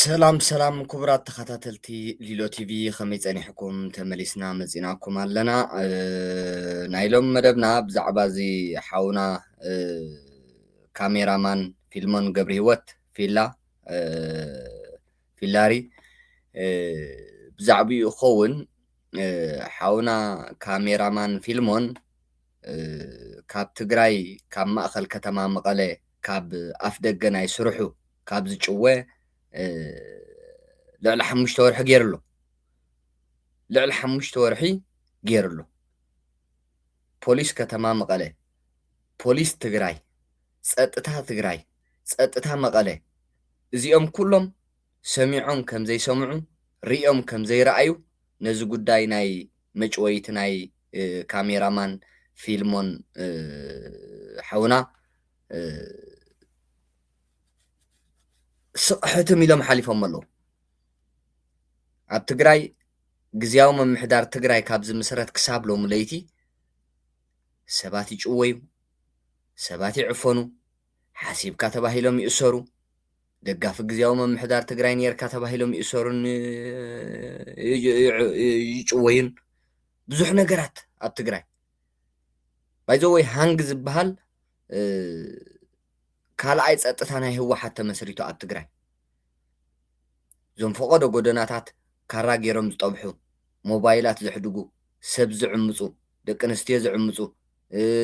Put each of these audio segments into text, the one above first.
ሰላም ክቡራት ተኸታተልቲ ሊሎ ቲቪ ከመይ ፀኒሕኩም ተመሊስና መፂናኩም ኣለና ናይ ሎም መደብና ብዛዕባ እዚ ሓውና ካሜራማን ፊልሞን ገብረ ሂወት ፊላሪ ብዛዕባኡ ክኸውን ሓውና ካሜራማን ፊልሞን ካብ ትግራይ ካብ ማእኸል ከተማ መቐለ ካብ ኣፍ ደገ ናይ ስርሑ ካብ ዝጭወ ልዕሊ 5 ወርሒ ገይሩሎ ልዕሊ 5 ወርሒ ገይሩሎ ፖሊስ ከተማ መቐለ ፖሊስ ትግራይ ፀጥታ ትግራይ ፀጥታ መቐለ እዚኦም ኩሎም ሰሚዖም ከም ዘይሰምዑ ሪኦም ከም ዘይረኣዩ ነዚ ጉዳይ ናይ መጭወይቲ ናይ ካሜራማን ፊልሞን ሓውና ስቕሕትም ኢሎም ሓሊፎም ኣለዉ ኣብ ትግራይ ግዝያዊ ምምሕዳር ትግራይ ካብ ዝምስረት ክሳብ ሎሚ ለይቲ ሰባት ይጭወዩ ሰባት ይዕፈኑ ሓሲብካ ተባሂሎም ይእሰሩ ደጋፊ ግዝያዊ ምምሕዳር ትግራይ ነርካ ተባሂሎም ይእሰሩን ይጭወዩን ብዙሕ ነገራት ኣብ ትግራይ ባይዘወይ ሃንግ ዝበሃል ካልኣይ ፀጥታ ናይ ህወሓት ተመስሪቱ ኣብ ትግራይ ዞም ፈቆዶ ጎደናታት ካራ ገይሮም ዝጠብሑ ሞባይላት ዘሕድጉ ሰብ ዝዕምፁ ደቂ ኣንስትዮ ዝዕምፁ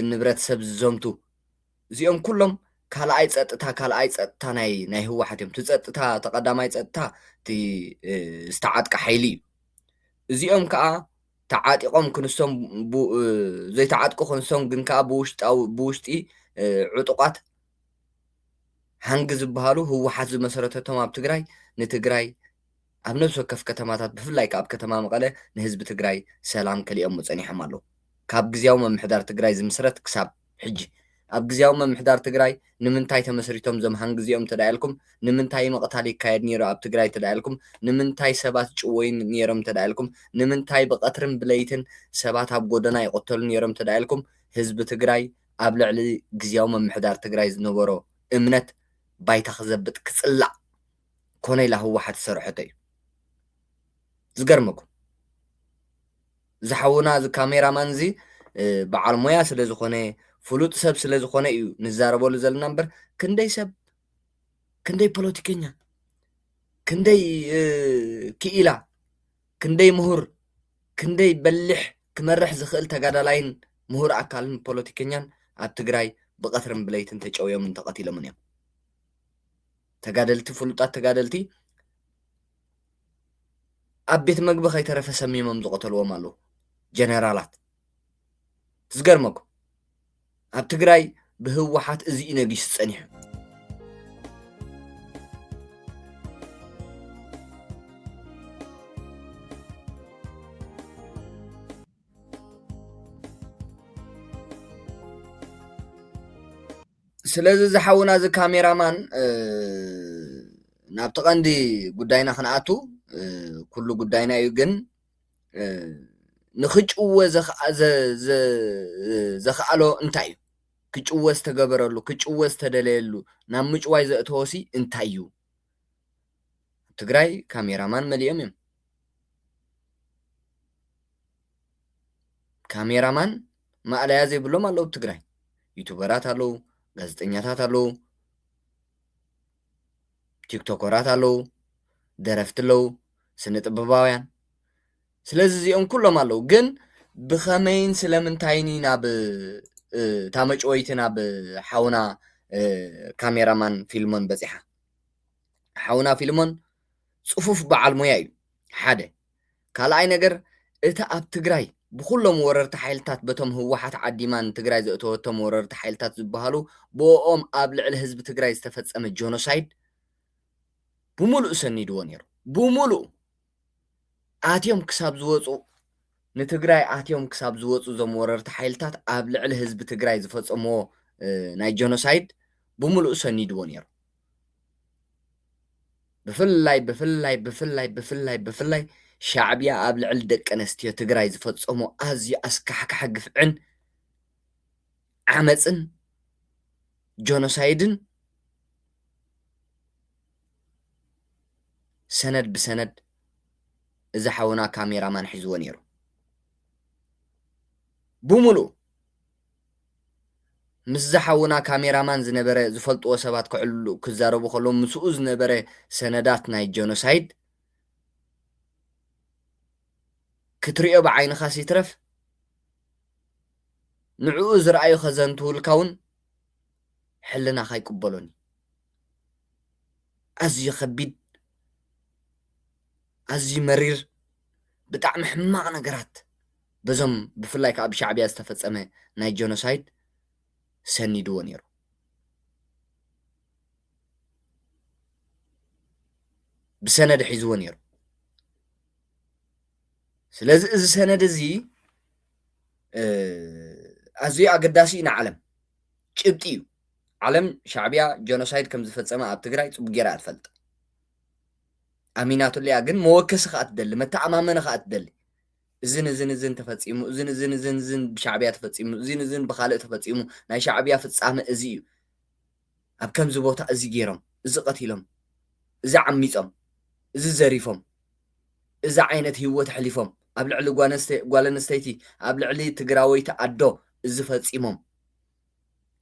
ንብረት ሰብ ዝዘምቱ እዚኦም ኩሎም ካልኣይ ፀጥታ ናይ ህወሓት እዮም። እቲ ፀጥታ ተቐዳማይ ፀጥታ እቲ ዝተዓጥቃ ሓይሊ እዩ። እዚኦም ከዓ ተዓጢቆም ክንሶም ዘይተዓጥቁ ክንሶም ግን ከዓ ብውሽጢ ዕጡቃት ሃንጊ ዝበሃሉ ህወሓት ዝመሰረተቶም ኣብ ትግራይ ንትግራይ ኣብ ነብሲ ወከፍ ከተማታት ብፍላይ ካብ ከተማ መቐለ ንህዝቢ ትግራይ ሰላም ከሊኦም ፀኒሖም ኣለዉ ካብ ግዝያዊ ምምሕዳር ትግራይ ዝምስረት ክሳብ ሕጂ ኣብ ግዝያዊ ምምሕዳር ትግራይ ንምንታይ ተመስሪቶም ዞም ሃንጊ እዚኦም ተዳኢልኩም ንምንታይ መቕታል ይካየድ ነይሩ ኣብ ትግራይ ተዳኢልኩም ንምንታይ ሰባት ጭወይን ነይሮም ተዳኢልኩም ንምንታይ ብቐትርን ብለይትን ሰባት ኣብ ጎደና ይቆተሉ ነይሮም ተዳኢልኩም ህዝቢ ትግራይ ኣብ ልዕሊ ግዝያዊ ምምሕዳር ትግራይ ዝነበሮ እምነት ባይታ ክዘብጥ ክፅላዕ ኮነ ኢላ ህወሓት ዝሰርሐቶ እዩ ዝገርመኩም ዝሓውና እዚ ካሜራማን እዚ በዓል ሞያ ስለ ዝኾነ ፍሉጥ ሰብ ስለ ዝኾነ እዩ ንዛረበሉ ዘለና እምበር ክንደይ ሰብ ክንደይ ፖለቲከኛ ክንደይ ክኢላ ክንደይ ምሁር ክንደይ በሊሕ ክመርሕ ዝኽእል ተጋዳላይን ምሁር ኣካልን ፖለቲከኛን ኣብ ትግራይ ብቐትርን ብለይትን ተጨውዮምን ተቐቲሎምን እዮም ተጋደልቲ ፍሉጣት ተጋደልቲ ኣብ ቤት መግቢ ከይተረፈ ሰሚሞም ዝቆተልዎም ኣለዉ ጀነራላት ዝገርመኩም ኣብ ትግራይ ብህወሓት እዚ እዩ ነጊሱ ፀኒሑ ስለዚ ዝሓውና እዚ ካሜራማን ናብቲ ቀንዲ ጉዳይና ክንኣቱ ኩሉ ጉዳይና እዩ ግን ንክጭወ ዘኽኣሎ እንታይ እዩ ክጭወ ዝተገበረሉ ክጭወ ዝተደለየሉ ናብ ምጭዋይ ዘእተወሲ እንታይ እዩ ትግራይ ካሜራማን መሊኦም እዮም ካሜራማን ማዕለያ ዘይብሎም ኣለዉ ትግራይ ዩቱበራት ኣለዉ ጋዜጠኛታት ኣለዉ ቲክቶከራት ኣለዉ ደረፍቲ ኣለዉ ስነ ጥበባውያን ስለዚ እዚኦም ኩሎም ኣለዉ ግን ብኸመይን ስለምንታይኒ ናብ እታ መጭወይቲ ናብ ሓውና ካሜራማን ፊልሞን በፂሓ ሓውና ፊልሞን ፅፉፍ በዓል ሞያ እዩ ሓደ ካልኣይ ነገር እቲ ኣብ ትግራይ ብኩሎም ወረርቲ ሓይልታት በቶም ህወሓት ዓዲማን ትግራይ ዘእተወቶም ወረርቲ ሓይልታት ዝበሃሉ ብኦም ኣብ ልዕሊ ህዝቢ ትግራይ ዝተፈፀመ ጆኖሳይድ ብሙሉእ ሰኒድዎ ነይሩ ብሙሉእ ኣትዮም ክሳብ ዝወፁ ንትግራይ ኣትዮም ክሳብ ዝወፁ ዞም ወረርቲ ሓይልታት ኣብ ልዕሊ ህዝቢ ትግራይ ዝፈፀምዎ ናይ ጆኖሳይድ ብሙሉእ ሰኒድዎ ነይሩ ብፍላይ ሻዕብያ ኣብ ልዕሊ ደቂ ኣንስትዮ ትግራይ ዝፈፀሞ ኣዝዩ ኣስካሕካሐ ግፍዕን ዓመፅን ጆኖሳይድን ሰነድ ብሰነድ እዛ ሓውና ካሜራማን ሒዝዎ ነይሩ ብሙሉእ ምስ ዝሓውና ካሜራማን ዝነበረ ዝፈልጥዎ ሰባት ክዕልሉ ክዛረቡ ከለዉ ምስኡ ዝነበረ ሰነዳት ናይ ጀኖሳይድ ክትሪኦ ብዓይንኻ ሲትረፍ ንዕኡ ዝረኣዩ ኸዘንትውልካ እውን ሕልናኻ ይቅበሎን ኣዝዩ ከቢድ ኣዝዩ መሪር ብጣዕሚ ሕማቕ ነገራት በዞም ብፍላይ ከዓ ብሻዕብያ ዝተፈፀመ ናይ ጀኖሳይድ ሰኒድዎ ነይሩ ብሰነድ ሒዝዎ ነይሩ ስለዚ እዚ ሰነድ እዚ ኣዝዩ ኣገዳሲ እዩ ንዓለም ጭብጢ እዩ ዓለም ሻዕብያ ጀኖሳይድ ከም ዝፈፀመ ኣብ ትግራይ ፅቡቅ ጌራ ትፈልጥ ኣሚናቱ እያ ግን መወከሲ ከዓ ትደሊ መተኣማመኒ ከዓ ትደሊ እዝን ተፈፂሙ እዝን ብሻዕብያ ተፈፂሙ እዝን ብካልእ ተፈፂሙ ናይ ሻዕብያ ፍፃመ እዚ እዩ ኣብ ከምዚ ቦታ እዚ ገይሮም እዚ ቀቲሎም እዚ ዓሚፆም እዚ ዘሪፎም እዚ ዓይነት ሂወት ሕሊፎም ኣብ ልዕሊ ጓል ኣንስተይቲ ኣብ ልዕሊ ትግራወይቲ ኣዶ እዚ ፈፂሞም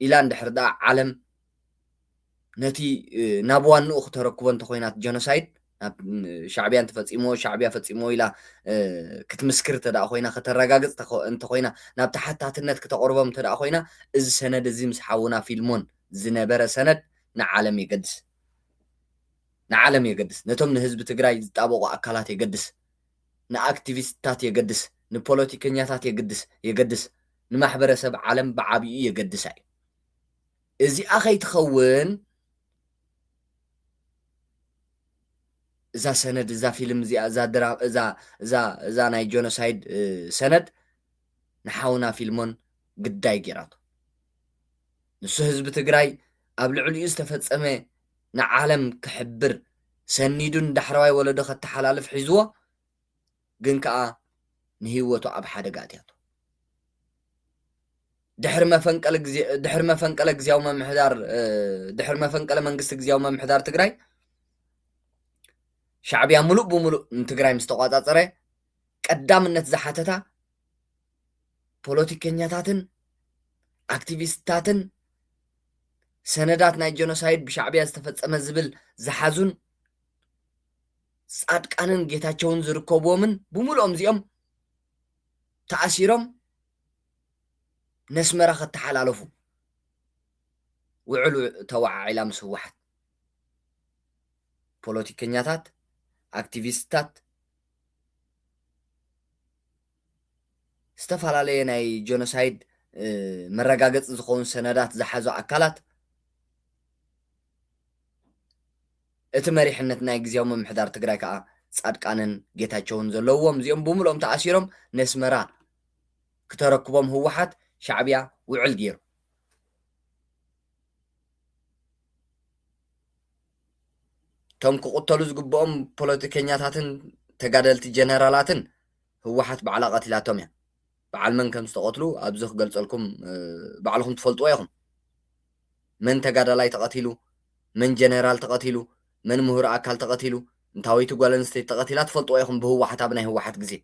ኢላ እንድሕር ዳ ዓለም ነቲ ናብ ዋንኡ ክተረክቦ እንተኮይናት ጀኖሳይድ ናብ ሻዕብያ እንተፈፂሞ ሻዕብያ ፈፂሞ ኢላ ክትምስክር ተደኣ ኮይና ከተረጋግፅ እንተኮይና ናብ ተሓታትነት ክተቅርቦም ተደኣ ኮይና እዚ ሰነድ እዚ ምስ ሓውና ፊልሞን ዝነበረ ሰነድ ንዓለም የገድስ ነቶም ንህዝቢ ትግራይ ዝጣበቁ ኣካላት የገድስ ንኣክቲቪስትታት የገድስ ንፖለቲከኛታት የገድስ ንማሕበረሰብ ዓለም ብዓብዩ የገድሳ እዩ እዚኣ ከይትኸውን እዛ ሰነድ እዛ ፊልም እዚኣ እዛ ናይ ጀኖሳይድ ሰነድ ንሓውና ፊልሞን ግዳይ ጌራቶ ንሱ ህዝቢ ትግራይ ኣብ ልዕሊኡ ዝተፈፀመ ንዓለም ክሕብር ሰኒዱን ዳሕረዋይ ወለዶ ከተሓላልፍ ሒዝዎ ግን ከዓ ንሂወቱ ኣብ ሓደጋ ኣትያቶ ድሕሪ መፈንቀለ ግዝያዊ ምምሕዳር ድሕሪ መፈንቀለ መንግስቲ ግዝያዊ ምምሕዳር ትግራይ ሻዕብያ ሙሉእ ብሙሉእ ንትግራይ ምስ ተቆፃፀረ ቀዳምነት ዝሓተታ ፖለቲከኛታትን ኣክቲቪስትታትን ሰነዳት ናይ ጀኖሳይድ ብሻዕብያ ዝተፈፀመ ዝብል ዝሓዙን ጻድቃንን ጌታቸውን ዝርከብዎምን ብሙሉኦም እዚኦም ተኣሲሮም ነስመራ ከተሓላለፉ ውዕሉ ተዋዓዒላ ምስ ህወሓት ፖለቲከኛታት ኣክቲቪስትታት ዝተፈላለየ ናይ ጀኖሳይድ መረጋገፂ ዝኸውን ሰነዳት ዝሓዙ ኣካላት እቲ መሪሕነት ናይ ግዝያዊ ምምሕዳር ትግራይ ከዓ ጻድቃንን ጌታቸውን ዘለዎም እዚኦም ብሙሉኦም ተኣሲሮም ነስመራ ክተረክቦም ህወሓት ሻዕብያ ውዕል ገይሩ ቶም ክቁተሉ ዝግብኦም ፖለቲከኛታትን ተጋደልቲ ጀነራላትን ህወሓት ባዕላ ቀቲላቶም እያ በዓል መን ከም ዝተቀትሉ ኣብዚ ክገልፀልኩም ባዕልኩም ትፈልጥዎ ኢኹም መን ተጋዳላይ ተቀቲሉ መን ጀነራል ተቀቲሉ መን ምሁር ኣካል ተቀቲሉ እንታወይቲ ጓል ኣንስተይቲ ተቀቲላ ትፈልጥዎ ኢኹም ብህወሓት ኣብ ናይ ህወሓት ግዜ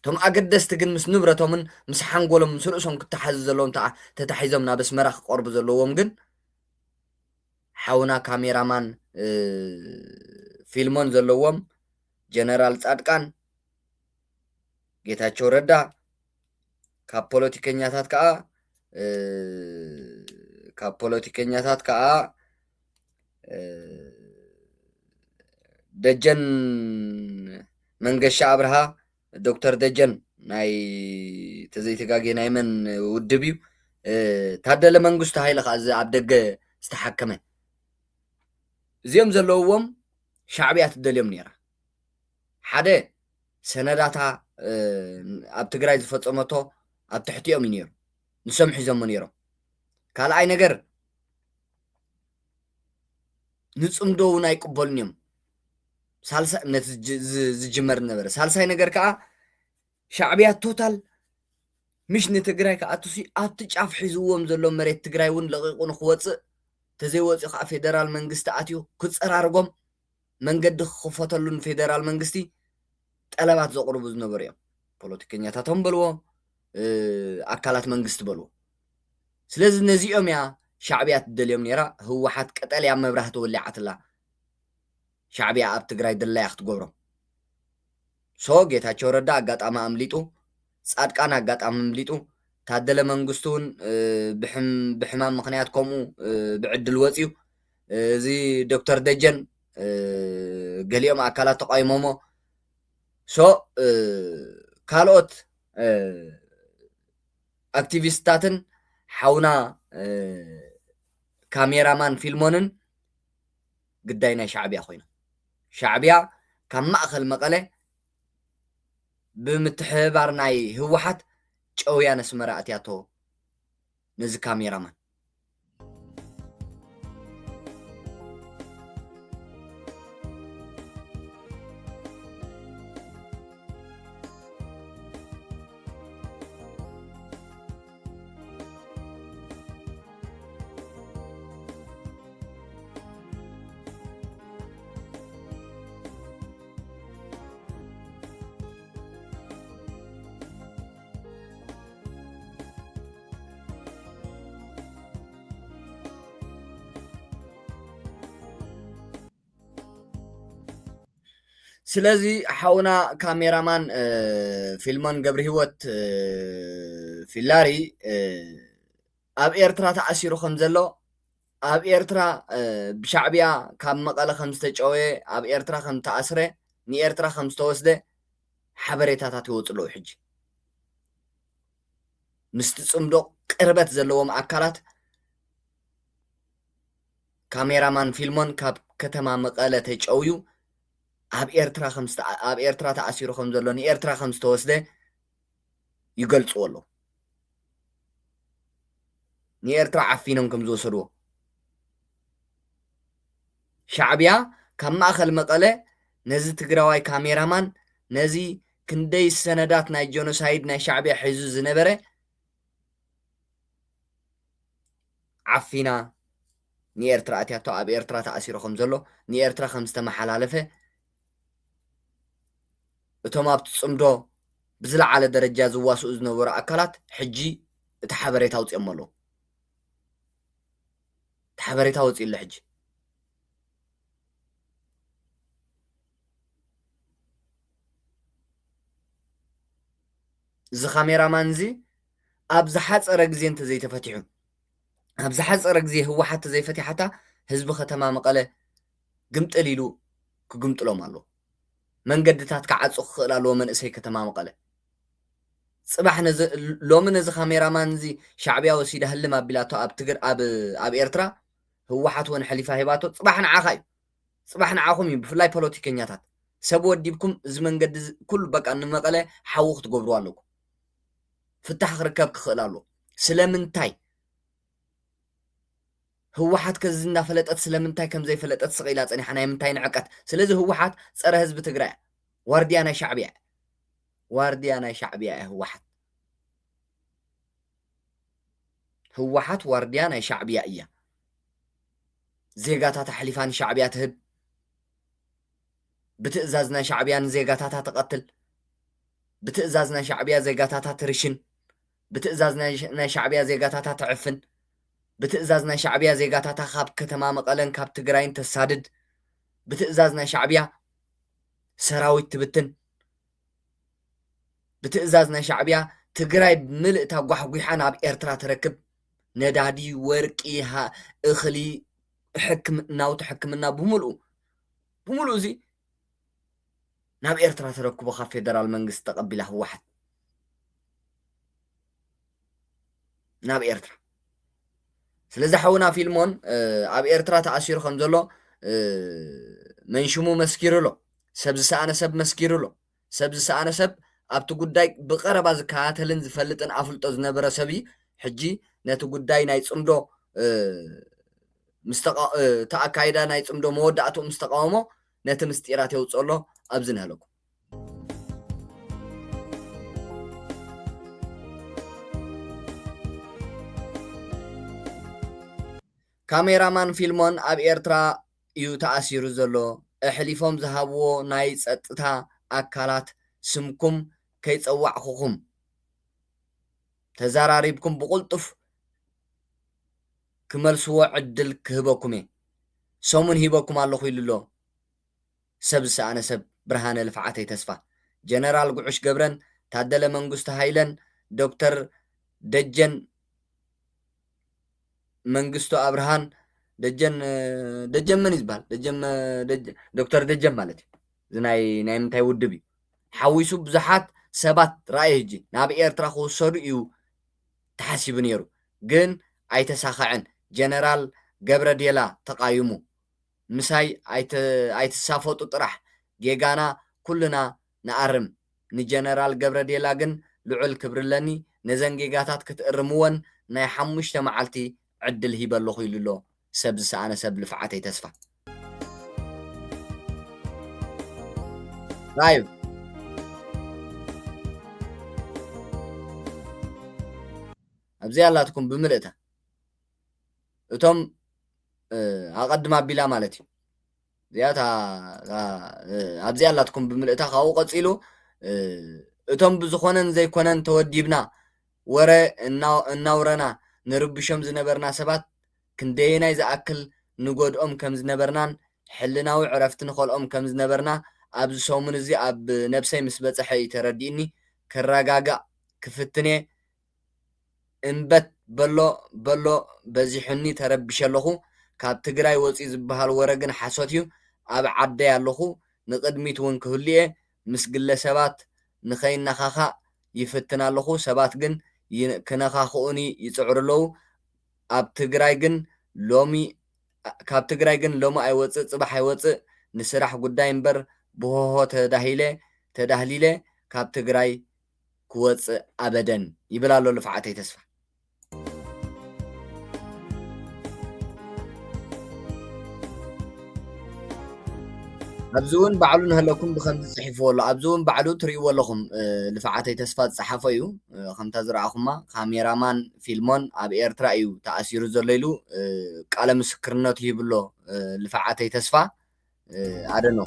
ቶም ኣገደስቲ ግን ምስ ንብረቶምን ምስ ሓንጎሎም ምስ ርእሶም ክተሓዙ ዘለዎም ተታሒዞም ናብ ኣስመራ ክቀርቡ ዘለዎም ግን ሓውና ካሜራማን ፊልሞን ዘለዎም ጀነራል ጻድቃን ጌታቸው ረዳ ካብ ፖለቲከኛታት ከዓ ደጀን መንገሻ ኣብርሃ ዶክተር ደጀን ናይ ተዘይተጋጌ ናይ መን ውድብ እዩ ታደለ መንግስቱ ሃይለ ከዓ ኣብ ደገ ዝተሓከመ እዚኦም ዘለውዎም ሻዕብያ ትደልዮም ነይራ ሓደ ሰነዳታ ኣብ ትግራይ ዝፈፀመቶ ኣብ ትሕቲኦም እዩ ነይሩ ንሶም ሒዞሞ ነይሮም ካልኣይ ነገር ንፅምዶ እውን ኣይቅበሉን እዮም ሳልሳይ ነቲ ዝጅመር ነበረ ሳልሳይ ነገር ከዓ ሻዕብያ ቶታል ምሽ ንትግራይ ከዓ ኣብቲ ጫፍ ሒዝዎም ዘሎ መሬት ትግራይ እውን ለቂቁ ንክወፅእ ተዘይወፂኡ ከዓ ፌደራል መንግስቲ ኣትዩ ክፀራርጎም መንገዲ ክኽፈተሉን ፌደራል መንግስቲ ጠለባት ዘቕርቡ ዝነበሩ እዮም ፖለቲከኛታቶም በልዎ ኣካላት መንግስቲ በልዎ ስለዚ ነዚኦም እያ ሻዕብያ ትደልዮም ነይራ ህወሓት ቀጠልያ መብራህቲ ወሊዓትላ ሻዕብያ ኣብ ትግራይ ድላያ ክትገብሮም ሶ ጌታቸው ረዳ ኣጋጣሚ ኣምሊጡ ጻድቃን ኣጋጣሚ ኣምሊጡ ታደለ መንግስቱ እውን ብሕማም ምክንያት ከምኡ ብዕድል ወፂኡ እዚ ዶክተር ደጀን ገሊኦም ኣካላት ተቃይሞሞ ሶ ካልኦት ኣክቲቪስታትን ሓውና ካሜራማን ፊልሞንን ግዳይ ናይ ሻዕብያ ኮይኑ ሻዕብያ ካብ ማእኸል መቐለ ብምትሕባር ናይ ህወሓት ጨውያ ነስመራ ኣትያቶ ነዚ ካሜራማን ስለዚ ሓውና ካሜራማን ፊልሞን ገብሪ ህይወት ፊላሪ ኣብ ኤርትራ ተኣሲሩ ከም ዘሎ ኣብ ኤርትራ ብሻዕብያ ካብ መቐለ ከም ዝተጨወየ ኣብ ኤርትራ ከም ተኣስረ ንኤርትራ ከም ዝተወስደ ሓበሬታታት ይወፁ ኣለዉ ሕጂ ምስቲ ፅምዶ ቅርበት ዘለዎም ኣካላት ካሜራማን ፊልሞን ካብ ከተማ መቐለ ተጨውዩ ኣብ ኤርትራ ተኣሲሩ ከም ዘሎ ንኤርትራ ከም ዝተወስደ ይገልጽዎ ኣለዉ ንኤርትራ ዓፊኖም ከም ዝወሰድዎ ሻዕብያ ካብ ማእኸል መቐለ ነዚ ትግራዋይ ካሜራማን ነዚ ክንደይ ሰነዳት ናይ ጀኖሳይድ ናይ ሻዕብያ ሒዙ ዝነበረ ዓፊና ንኤርትራ ኣትያቶ ኣብ ኤርትራ ተኣሲሩ ከም ዘሎ ንኤርትራ ከም ዝተመሓላለፈ እቶም ኣብቲ ፅምዶ ብዝለዓለ ደረጃ ዝዋስኡ ዝነበሩ ኣካላት ሕጂ እቲ ሓበሬታ ውፅኦም ኣለዉ እቲ ሓበሬታ ወፂኡ ኣሎ ሕጂ እዚ ካሜራማን እዚ ኣብ ዝሓፀረ ግዜ እንተዘይተፈቲሑ ኣብ ዝሓፀረ ግዜ ህወሓት ተዘይፈቲሓታ ህዝቢ ከተማ መቐለ ግምጥል ኢሉ ክግምጥሎም ኣለዎ መንገድታት ክዓፁ ክኽእል ኣለዎ መንእሰይ ከተማ መቐለ ፅባሕ ሎሚ ነዚ ካሜራማን እዚ ሻዕብያ ወሲዳ ህልም ኣቢላቶ ኣብ ኤርትራ ህወሓት እውን ሕሊፋ ሂባቶ ፅባሕ ንዓኻ እዩ ፅባሕ ንዓኹም እዩ ብፍላይ ፖለቲከኛታት ሰብ ወዲብኩም እዚ መንገዲ ኩሉ በቃ ንመቐለ ሓዊ ክትገብርዎ ኣለኩም ፍታሕ ክርከብ ክኽእል ኣለዎ ስለምንታይ ህወሓት ከዚ እናፈለጠት ስለምንታይ ከም ዘይፈለጠት ስቂላ ፀኒሓ ናይ ምንታይ ንዕቀት ስለዚ ህወሓት ፀረ ህዝቢ ትግራይ ዋርድያ ናይ ሻዕብያ ህወሓት ዋርድያ ናይ ሻዕብያ እያ ዜጋታት ሓሊፋ ንሻዕብያ ትህብ ብትእዛዝ ናይ ሻዕብያ ንዜጋታታ ትቐትል ብትእዛዝ ናይ ሻዕብያ ዜጋታታ ትርሽን ብትእዛዝ ናይ ሻዕብያ ዜጋታታ ትዕፍን ብትእዛዝ ናይ ሻዕብያ ዜጋታታ ካብ ከተማ መቐለን ካብ ትግራይን ተሳድድ ብትእዛዝ ናይ ሻዕብያ ሰራዊት ትብትን ብትእዛዝ ናይ ሻዕብያ ትግራይ ብምልእታ ጓሕጒሓ ናብ ኤርትራ ትረክብ ነዳዲ ወርቂ እኽሊ ናውቲ ሕክምና ብምሉእ እዚ ናብ ኤርትራ ተረክቦ ካብ ፌደራል መንግስቲ ተቐቢላ ህወሓት ናብ ኤርትራ ስለዚ ሓውና ፊልሞን ኣብ ኤርትራ ተኣሲሩ ከም ዘሎ መንሽሙ መስኪሩ ኣሎ ሰብ ዝሰኣነ ሰብ መስኪሩ ኣሎ ሰብ ዝሰኣነ ሰብ ኣብቲ ጉዳይ ብቐረባ ዝከታተልን ዝፈልጥን ኣፍልጦ ዝነበረ ሰብ ሕጂ ነቲ ጉዳይ ናይ ፅምዶ ተኣካይዳ ናይ ፅምዶ መወዳእትኡ ምስ ተቃወሞ ነቲ ምስጢራት የውፅእ ኣሎ ኣብዚ ንህለኩ ካሜራማን ፊልሞን ኣብ ኤርትራ እዩ ተኣሲሩ ዘሎ ኣሕሊፎም ዝሃብዎ ናይ ፀጥታ ኣካላት ስምኩም ከይፀዋዕኹኹም ተዘራሪብኩም ብቁልጡፍ ክመልስዎ ዕድል ክህበኩም እየ ሰሙን ሂበኩም ኣለኹ ኢሉ ኣሎ ሰብ ዝሰኣነ ሰብ ብርሃነ ልፍዓተይ ተስፋ ጀነራል ጉዑሽ ገብረን ታደለ መንግስቱ ሃይለን ዶክተር ደጀን መንግስቱ ኣብርሃን ደጀን መን ይዝባል ዶክተር ደጀን ማለት እዩ እዚ ናይ ምንታይ ውድብ እዩ ሓዊሱ ብዙሓት ሰባት ረኣየ ሕጂ ናብ ኤርትራ ክውሰዱ እዩ ተሓሲቡ ነይሩ ግን ኣይተሳኸዐን ጀነራል ገብረ ዴላ ተቃይሙ ምሳይ ኣይትሳፈጡ ጥራሕ ጌጋና ኩልና ንኣርም ንጀነራል ገብረ ዴላ ግን ልዑል ክብርለኒ ነዘን ጌጋታት ክትእርምዎን ናይ 5 መዓልቲ ዕድል ሂበለኹ ኢሉ ኣሎ ሰብ ዝሰኣነ ሰብ ልፍዓተይ ተስፋ ራዩ ኣብዚ ኣላትኩም ብምልእታ እቶም ኣቐድማ ኣቢላ ማለት እዩ እዚኣታ ኣብዚ ኣላትኩም ብምልእታ ካብኡ ቀፂሉ እቶም ብዝኾነን ዘይኮነን ተወዲብና ወረ እናውረና ንርብሾም ዝነበርና ሰባት ክንደየናይ ዝኣክል ንጎድኦም ከም ዝነበርናን ሕልናዊ ዕረፍቲ ንኸልኦም ከም ዝነበርና ኣብዚ ሰሙን እዚ ኣብ ነብሰይ ምስ በፅሐ እዩ ተረዲእኒ ክረጋጋእ ክፍትነ እምበት በሎ በዚሑኒ ተረቢሸ ኣለኹ ካብ ትግራይ ወፂእ ዝበሃል ወረ ግን ሓሶት እዩ ኣብ ዓደይ ኣለኹ ንቅድሚት እውን ክህልየ ምስ ግለሰባት ንኸይነኻኻእ ይፍትን ኣለኹ ሰባት ግን ክነኻኽኡኒ ይፅዕሩ ኣለዉ ኣብ ትግራይ ግን ሎሚ ካብ ትግራይ ግን ሎሚ ኣይወፅእ ፅባሕ ኣይወፅእ ንስራሕ ጉዳይ እምበር ብሆሆ ተዳህሊለ ካብ ትግራይ ክወፅእ ኣበደን ይብል ኣሎ ልፍዓተይ ተስፋ ኣብዚ እውን ባዕሉ ንህለኩም ብከምዚ ፅሒፍዎ ኣሎ ኣብዚ እውን ባዕሉ ትርእይዎ ኣለኹም ልፍዓተይ ተስፋ ዝፀሓፈ እዩ ከምታ ዝረኣኹማ ካሜራማን ፊልሞን ኣብ ኤርትራ እዩ ተኣሲሩ ዘሎ ኢሉ ቃለ ምስክርነቱ ይብሎ ልፍዓተይ ተስፋ ኣደኖ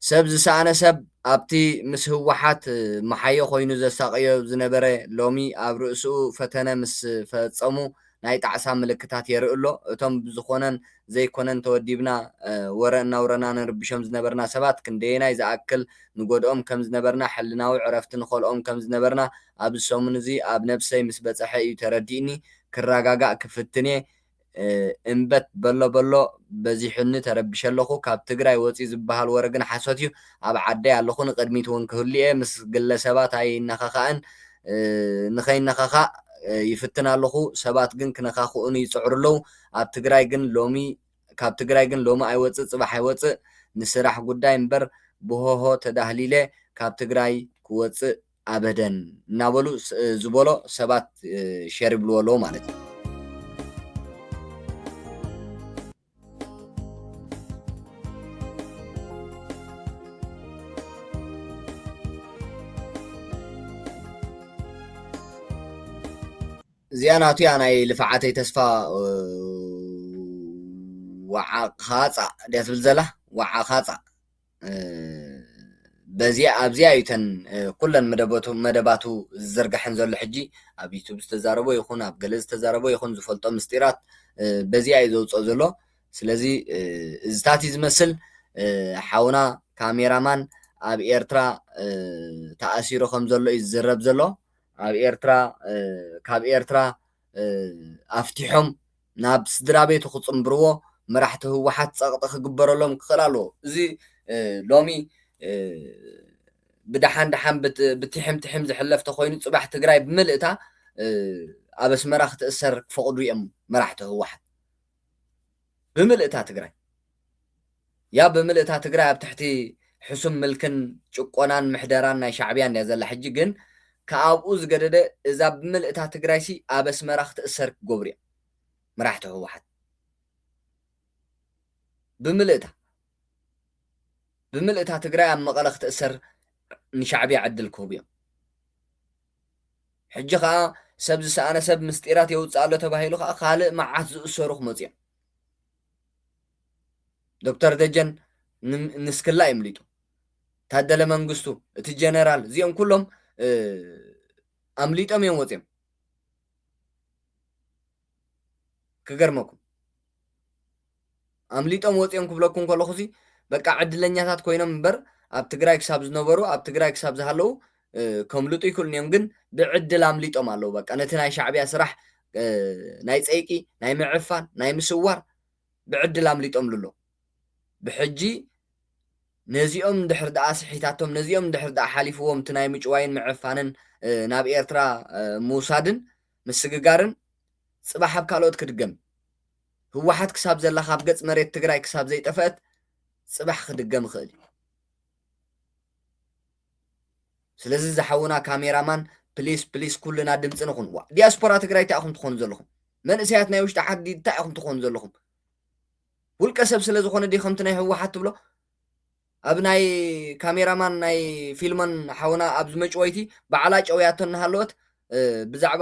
ሰብ ዝሰኣነ ሰብ ኣብቲ ምስ ህወሓት መሓዮ ኮይኑ ዘሳቀዮ ዝነበረ ሎሚ ኣብ ርእስኡ ፈተነ ምስ ፈፀሙ ናይ ጣዕሳ ምልክታት የርኢ ኣሎ እቶም ብዝኾነን ዘይኮነን ተወዲብና ወረ እናውረና ንርብሾም ዝነበርና ሰባት ክንደየናይ ዝኣክል ንጎድኦም ከም ዝነበርና ሕልናዊ ዕረፍቲ ንኸልኦም ከም ዝነበርና ኣብዚ ሰሙን እዚ ኣብ ነብሰይ ምስ በፅሐ እዩ ተረዲእኒ ክረጋጋእ ክፍትነ እምበት በሎ በዚሑኒ ተረቢሸ ኣለኹ ካብ ትግራይ ወፂእ ዝበሃል ወረ ግን ሓሶት እዩ ኣብ ዓደይ ኣለኹ ንቅድሚት እውን ክህልየ ምስ ግለሰባት ኣይነኻኻእን ንኸይነኻኻእ ይፍትን ኣለኹ ሰባት ግን ክነኻኽኡኒ ይፅዕሩ ኣለዉ ኣብ ትግራይ ግን ሎሚ ካብ ትግራይ ግን ሎሚ ኣይወፅእ ፅባሕ ኣይወፅእ ንስራሕ ጉዳይ እምበር ብሆሆ ተዳህሊለ ካብ ትግራይ ክወፅእ ኣበደን እናበሉ ዝበሎ ሰባት ሸር ይብልዎ ኣለዉ ማለት እዩ እዚኣ ናቱ እያ ናይ ልፍዓተይ ተስፋ ወዓኻፃ ድያ ትብል ዘላ ወዓኻፃ በዚኣ ኣብዚኣ እዩ ተን ኩለን መደባቱ ዝዝርጋሕን ዘሎ ሕጂ ኣብ ዩቱብ ዝተዛረቦ ይኹን ኣብ ገለ ዝተዛረቦ ይኹን ዝፈልጦ ምስጢራት በዚኣ እዩ ዘውፅኦ ዘሎ ስለዚ እዝታት እዩ ዝመስል ሓውና ካሜራማን ኣብ ኤርትራ ተኣሲሩ ከም ዘሎ እዩ ዝዝረብ ዘሎ ኣብ ኤርትራ ካብ ኤርትራ ኣፍቲሖም ናብ ስድራ ቤቱ ክፅምብርዎ መራሕቲ ህወሓት ፀቕጢ ክግበረሎም ክኽእል ኣለዎ እዚ ሎሚ ብድሓን ድሓን ብትሕም ዝሕለፍ ተኮይኑ ፅባሕ ትግራይ ብምልእታ ኣብ ኣስመራ ክትእሰር ክፈቅዱ እዮም መራሕቲ ህወሓት ብምልእታ ትግራይ ያ ብምልእታ ትግራይ ኣብ ትሕቲ ሕሱም ምልክን ጭቆናን ምሕደራን ናይ ሻዕብያ እንድያ ዘላ ሕጂ ግን ከኣብኡ ዝገደደ እዛ ብምልእታ ትግራይ ሲ ኣብ ኣስመራ ክትእሰር ክገብሩ እዮም መራሕቲ ህወሓት ብምልእታ ትግራይ ኣብ መቐለ ክትእሰር ንሻዕብያ ዕድል ክህቡ እዮም ሕጂ ከዓ ሰብ ዝሰኣነ ሰብ ምስጢራት የውፅእ ኣሎ ተባሂሉ ከዓ ካልእ መዓት ዝእሰሩ ክመፅኦም ዶክተር ደጀን ንስክላ ይምሊጡ ታደለ መንግስቱ እቲ ጀነራል እዚኦም ኩሎም ኣምሊጦም እዮም ወፅኦም ክገርመኩም ኣምሊጦም ወፅኦም ክብለኩም ከለኹ እዚ በቃ ዕድለኛታት ኮይኖም እምበር ኣብ ትግራይ ክሳብ ዝነበሩ ኣብ ትግራይ ክሳብ ዝሃለዉ ከምልጡ ይክእሉን እዮም ግን ብዕድል ኣምሊጦም ኣለዉ በቃ ነቲ ናይ ሻዕብያ ስራሕ ናይ ፀይቂ ናይ ምዕፋን ናይ ምስዋር ብዕድል ኣምሊጦም ኣሎ ብሕጂ ነዚኦም ድሕር ደኣ ስሒታቶም ነዚኦም ድሕር ደኣ ሓሊፍዎም እቲ ናይ ምጭዋይን ምዕፋንን ናብ ኤርትራ ምውሳድን ምስግጋርን ፅባሕ ኣብ ካልኦት ክድገም ህወሓት ክሳብ ዘላ ካብ ገፅ መሬት ትግራይ ክሳብ ዘይጠፍአት ፅባሕ ክድገም ይኽእል እዩ ስለዚ ዝሓውና ካሜራማን ፕሊስ ፕሊስ ኩልና ድምፂ ንኹን ዲያስፖራ ትግራይ እንታይ ኢኹም ትኾኑ ዘለኹም መንእሰያት ናይ ውሽጢ ዓዲ እንታይ ኢኹም ትኾኑ ዘለኹም ውልቀ ሰብ ስለ ዝኾነ ዲ ከምቲ ናይ ህወሓት ትብሎ ኣብ ናይ ካሜራማን ናይ ፊልሞን ሓውና ኣብ ዝመጭወይቲ በዓላ ጨውያቶ እናሃለወት ብዛዕባ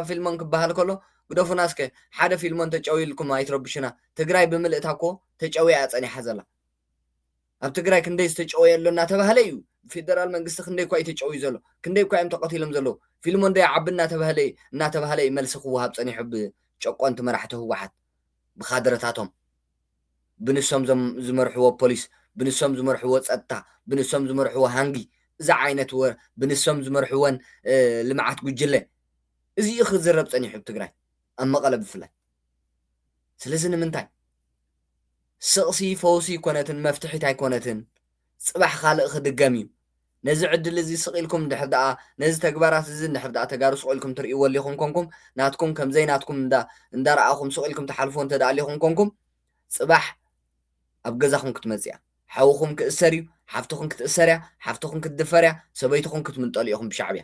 ፊልሞን ክበሃል ከሎ ግደፉና እስከ ሓደ ፊልሞን ተጨዊልኩም ኣይትረብሽና ትግራይ ብምልእታ እኮ ተጨዊያ ፀኒሓ ዘላ ኣብ ትግራይ ክንደይ ዝተጨወየ ኣሎ እናተባህለ እዩ ፌደራል መንግስቲ ክንደይ እኳ እዩ ተጨውዩ ዘሎ ክንደይ እኳ እዮም ተቐቲሎም ዘለዉ ፊልሞ እንደይ ዓቢ እናተባህለ እዩ መልሲ ክወሃብ ፀኒሑ ብጨቆንቲ መራሕቲ ህወሓት ብካድረታቶም ብንሶም ዝመርሕዎ ፖሊስ ብንሶም ዝመርሕዎ ፀጥታ ብንሶም ዝመርሕዎ ሃንጊ እዛ ዓይነት ብንሶም ዝመርሕዎን ልምዓት ጉጅለ እዚ ክዝረብ ፀኒሑ ብትግራይ ኣብ መቐለ ብፍላይ ስለዚ ንምንታይ ስቕሲ ፈውሲ ኮነትን መፍትሒት ኣይኮነትን ፅባሕ ካልእ ክድገም እዩ ነዚ ዕድል እዚ ስቂልኩም ድሕር ደኣ ነዚ ተግባራት እዚ ድሕር ደኣ ተጋሩ ስቂልኩም ትርእይዎ ኣለኹም ኮንኩም ናትኩም ከምዘይ ናትኩም እንዳረኣኹም ስቂልኩም ተሓልፎ እንተደኣሊኹም ኮንኩም ፅባሕ ኣብ ገዛኹም ክትመፅእ እያ ሓውኹም ክእሰር እዩ ሓፍትኹም ክትእሰር እያ ሓፍትኹም ክትድፈር እያ ሰበይትኹም ክትምንጠሉ ኢኹም ብሻዕብያ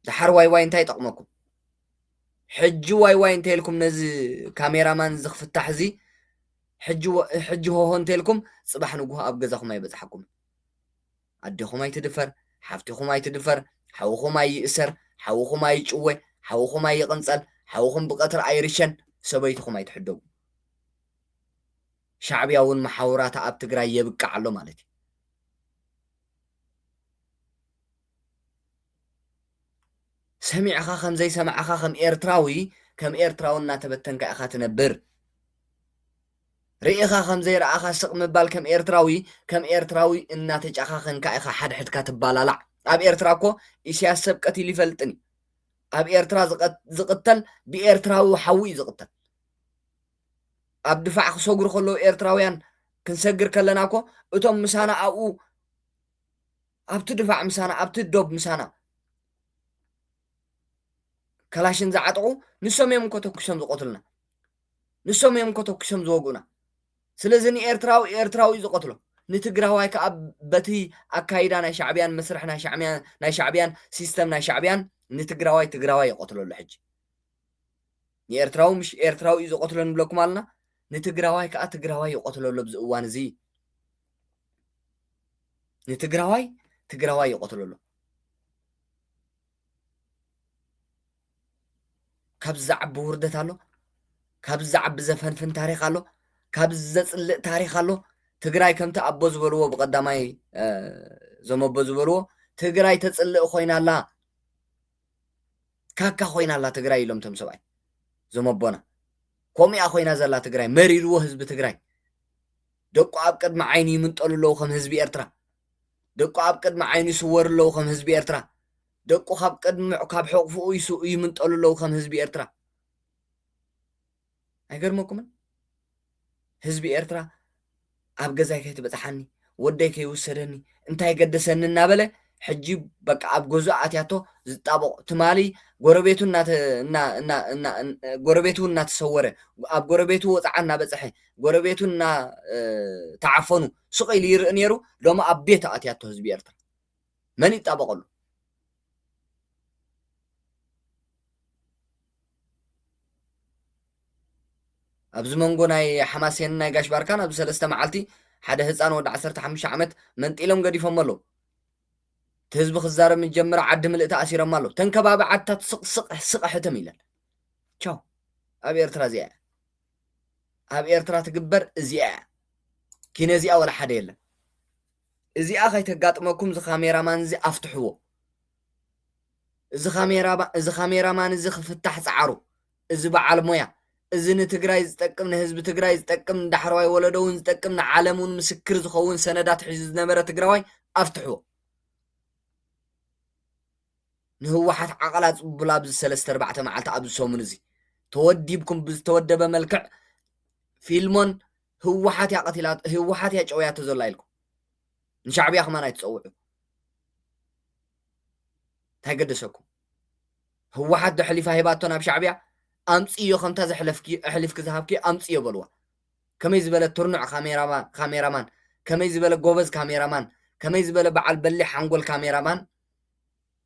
ድሓር ዋይ እንታይ ይጠቕመኩም ሕጂ ዋይ እንተይልኩም ነዚ ካሜራማን ዝኽፍታሕ እዚ ሕጂ ሆሆ እንተይልኩም ፅባሕ ንጉሆ ኣብ ገዛኹም ኣይበፅሓኩም ኣዴኹም ኣይትድፈር ሓፍቲኹም ኣይትድፈር ሓውኹም ኣይእሰር ሓውኹም ኣይጭወ ሓውኹም ኣይቕንፀል ሓውኹም ብቐትሪ ኣይርሸን ሰበይትኹም ኣይትሕደጉ ሻዕብያ እውን መሓውራታ ኣብ ትግራይ የብቃዕ ኣሎ ማለት እዩ ሰሚዕኻ ከምዘይ ሰማዕኻ ከም ኤርትራዊ እናተበተንካ ኢኻ ትነብር ርኢኻ ከምዘይ ረኣኻ ስቕ ምባል ከም ኤርትራዊ እናተጨኻኸንካ ኢኻ ሓድሕድካ ትባላላዕ ኣብ ኤርትራ እኮ ኢሳያስ ሰብ ቀቲሉ ይፈልጥን ኣብ ኤርትራ ዝቕተል ብኤርትራዊ ሓዊ እዩ ዝቕተል ኣብ ድፋዕ ክሰግሩ ከለዉ ኤርትራውያን ክንሰግር ከለና እኮ እቶም ምሳና ኣብኡ ኣብቲ ድፋዕ ምሳና ኣብቲ ዶብ ምሳና ከላሽን ዝዓጥቑ ንሶም እዮም እኮ ተኪሶም ዝቆትሉና ንሶም እዮም እኮ ተኪሶም ዝወግኡና ስለዚ ንኤርትራዊ ዝቆትሎ ንትግራዋይ ከዓ በቲ ኣካይዳ ናይ ሻዕብያን መስርሕ ናይ ሻዕብያን ሲስተም ናይ ሻዕብያን ንትግራዋይ ይቆትለሉ ሕጂ ንኤርትራዊ ምሽ ኤርትራዊ እዩ ዝቆትሎ ንብለኩም ኣለና ንትግራዋይ ከዓ ትግራዋይ ይቆትለሉ ኣብዚ እዋን እዚ ንትግራዋይ ይቆትለሉ ካብ ዝዓቢ ውርደት ኣሎ ካብ ዝዓቢ ዘፈንፍን ታሪክ ኣሎ ካብ ዘፅልእ ታሪክ ኣሎ ትግራይ ከምቲ ኣቦ ዝበልዎ ብቀዳማይ ዘመቦ ዝበልዎ ትግራይ ተፅልእ ኮይናላ ካካ ኮይናላ ትግራይ ኢሎም ቶም ሰብኣይ ዘመቦና ከምኣ ኮይና ዘላ ትግራይ መሪርዎ ህዝቢ ትግራይ ደቁ ኣብ ቅድሚ ዓይኒ ይምንጠሉ ኣለዉ ከም ህዝቢ ኤርትራ ደቁ ኣብ ቅድሚ ዓይኒ ይስወሩ ኣለዉ ከም ህዝቢ ኤርትራ ደቁ ካብ ሕቑፍኡ ይምንጠሉ ኣለዉ ከም ህዝቢ ኤርትራ ኣይገርመኩምን ህዝቢ ኤርትራ ኣብ ገዛይ ከይትበፅሓኒ ወደይ ከይውሰደኒ እንታይ ገደሰኒ እናበለ ሕጂ በቃ ኣብ ገዙ ኣትያቶ ዝጣበቕ ትማሊ ጎረቤቱ እናተሰወረ ኣብ ጎረቤቱ ወፃዓ እናበፅሐ ጎረቤቱ እናተዓፈኑ ስቕ ኢሉ ይርኢ ነይሩ ሎሚ ኣብ ቤት ኣትያቶ ህዝቢ ኤርትራ መን ይጣበቐሉ ኣብዚ መንጎ ናይ ሓማሴን ናይ ጋሽ ባርካን ኣብ 3 መዓልቲ ሓደ ህፃን ወዲ 15 ዓመት መንጢሎም ገዲፎም ኣለዉ تهزب خزارة من جمرة عد ملئت أسير مالو تنكباب عدتا سق حتم إلان شو أبي إرترا زياء أبي إرترا تقبر زياء كينا زياء ولا حدا يلا زياء خي تقاطمكم زي خاميرا مان زي أفتحوه زي خاميرا مان زي فتح سعرو زي بعال مويا زي نتقراي زتقم نهزب تقراي زتقم دحرواي ولدون زتقم عالمون مسكر زخون سندات حجز نمرة تقراوي أفتحوه نهوحات عقلات بلابز سلسة 4 معلت أبز سومنزي توديبكم بتودب ملكع فيلمون هوحات يا قتيلات هوحات يا جويات زلايلكم نشعب يا خمان يتصوعوا تقدسكم هوحات ده حليفة هباتنا بشعبيا أمس إيو خمتا زحلفكي أحلفك ذهبكي أمس إيو بلوا كما يزبل ترنع كاميرامان كما يزبل جوبز كاميرامان كما يزبل بعل بلي حنقول كاميرامان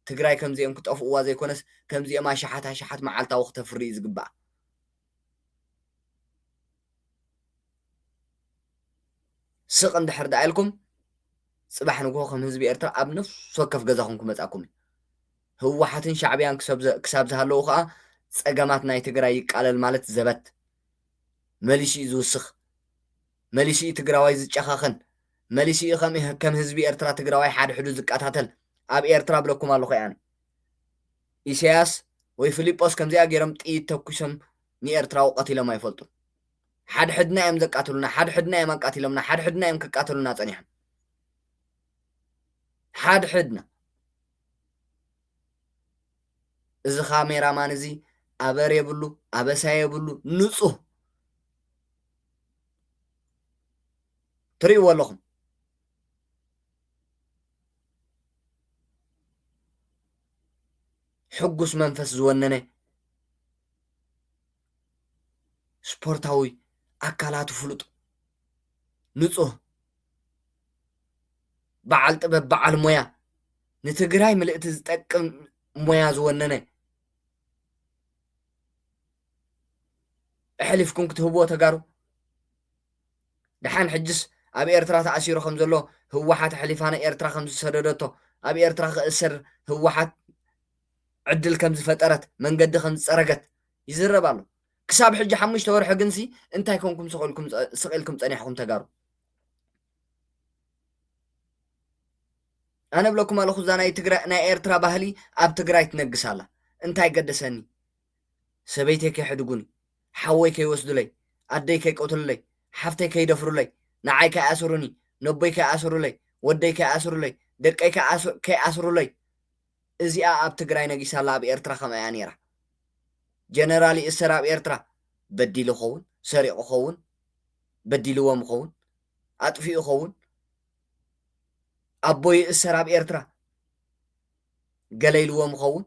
تقراي كم زي كنت أفقوا زي كونس كم زي ما شحات معلتا وقت فريز قبع سق عند حرد عيلكم صباح نقولكم هزبي إرترا أب نفس وكف جزاكم متأكم هو حاتين شعبيان كساب زهلو خا صقامات ناي تقراي قالل مالت زبت مليشي زوسخ مليشي تقراوي زچخاخن مليشي كم هزبي إرترا تقراوي حد حدود زقاتاتل أب إرترا بلكم الله يعني إسياس وي فيليبوس كم زي أجرم تقيد توكسم ني إرترا وقتي لما يفلتو حدنا يم زقاتلنا حدنا يم قاتلنا حدنا يم كقاتلنا صنيحن حدنا إذا خاميرا مانزي أبر يبلو أبسا يبلو نصه تري والله حقوس منفس زوننه سبورتاوي أكلات فلوت نصه بعل طبب بعل مويا نتقراي ملئت زتقم مويا زوننه احلفكم كتبوا تقارو دحان حجس أبي إرترا تأسيرو خمزلو هو حات حليفانا إرترا خمز سردتو أبي إرترا خسر هو حات عدل كم زفترت من قد خمز سرقت يزربالو كساب حج حمش تورح جنسي انت يكونكم سقيلكم تنيحكم تقارو أنا بلوكم على خزانة يتقرأ نا إرترا بهلي أب تقرأ تنقص على انت يقدسني سبيتك يحدقوني حويك يوسدو لي أديك يقتل لي حفتك يدفرو لي نعيك أسروني نبيك أسرو لي وديك أسرو لي دقيك أسرو لي إزي أب تقرأ نقص على بإرترا خما يعني رح جنرالي إسرا بإرترا بديلو خون سريع خون بديلو وم خون أطفئ خون أبوي إسرا بإرترا قليلو وم خون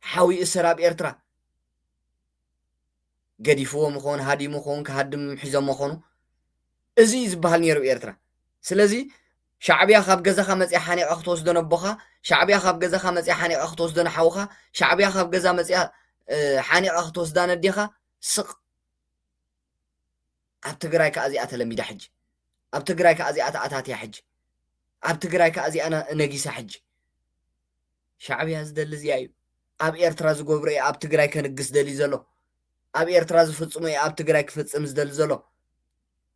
حاوي إسرا بإرترا قديفو مخون هادي مخون كهدم حزام مخونو إزي زبهال نيرو إرترا سلازي شعبيا خاب جزا خمس إحاني أخطوس دون بخا شعبيا خاب جزا خمس إحاني أخطوس دون حوخا شعبيا خاب جزا مس حاني أخطوس دان الديخا سق أبتقراي كأزي أتلمي حج أبتقراي كأزي أتاتي حج أبتقراي كأزي أنا نجيس حج شعبيا زدل زيايو أب إرترا زقبري أبتقراي كنقص دلي زلو أب إرترا زفتصمي أبتقراي كفتصم زدل زلو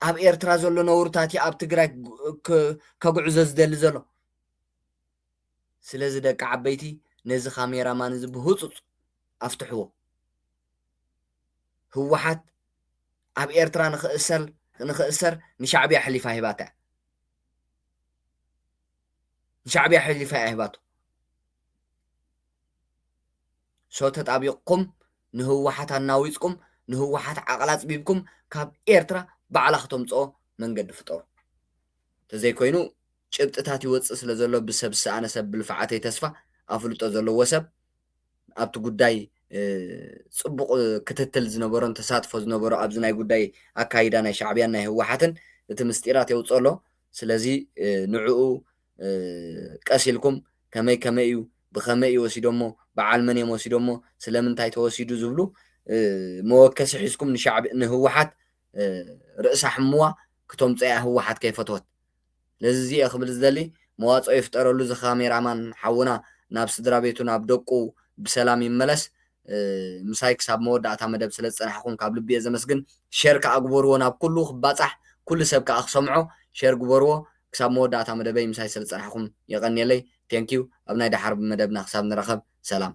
أب إرترا زلو نورتاتي أبتقراي كقعزة زدل زلو سلازي دك عبيتي نزي خاميرا ما نزي بهوصص أفتحوه هو حد أب إرترا نخسر نشعبي حليفة هباتا نشعبي حليفة هباتو صوتت أبيقكم نهو حتى ناويزكم نهو حتى عقلات بيبكم كاب إرترا بعلاختم تصو من قد فطور تزي كوينو شبت تاتي وصص لزلو بسبس أنا سب بالفعاتي تسفى أفلوت أزلو وسب أبتو قداي صبق كتتل زنبورن تساتفو زنبورو أبزناي قداي أكايدانا شعبيانا هو حتى تمستيرات يوصولو سلازي نعو كاسيلكم كمي بخمي وسيدومو بعلمني وسيدومو سلامنتاي توسيدو زبلو موكس حسكم نشعب إنه هو حت رأس حموا كتوم تاع هو حت كيف فتوت لذي أخبر الزلي መዋፅኦ ይፍጠረሉ እዚ ካሜራማን ሓውና ናብ ስድራ ቤቱ ናብ ደቁ ብሰላም ይመለስ ምሳይ ክሳብ መወዳእታ መደብ ስለ ዝፀናሕኩም ካብ ልቢ እየ ዘመስግን ሸር ከዓ ግበርዎ ናብ ኩሉ ክባፃሕ ኩሉ ሰብ ከዓ ክሰምዖ ሸር ግበርዎ ክሳብ መወዳእታ መደበይ ምሳይ ስለ ዝፀናሕኩም ይቀኒየለይ ቴንኪዩ ኣብ ናይ ዳሓር መደብና ክሳብ ንረኸብ ሰላም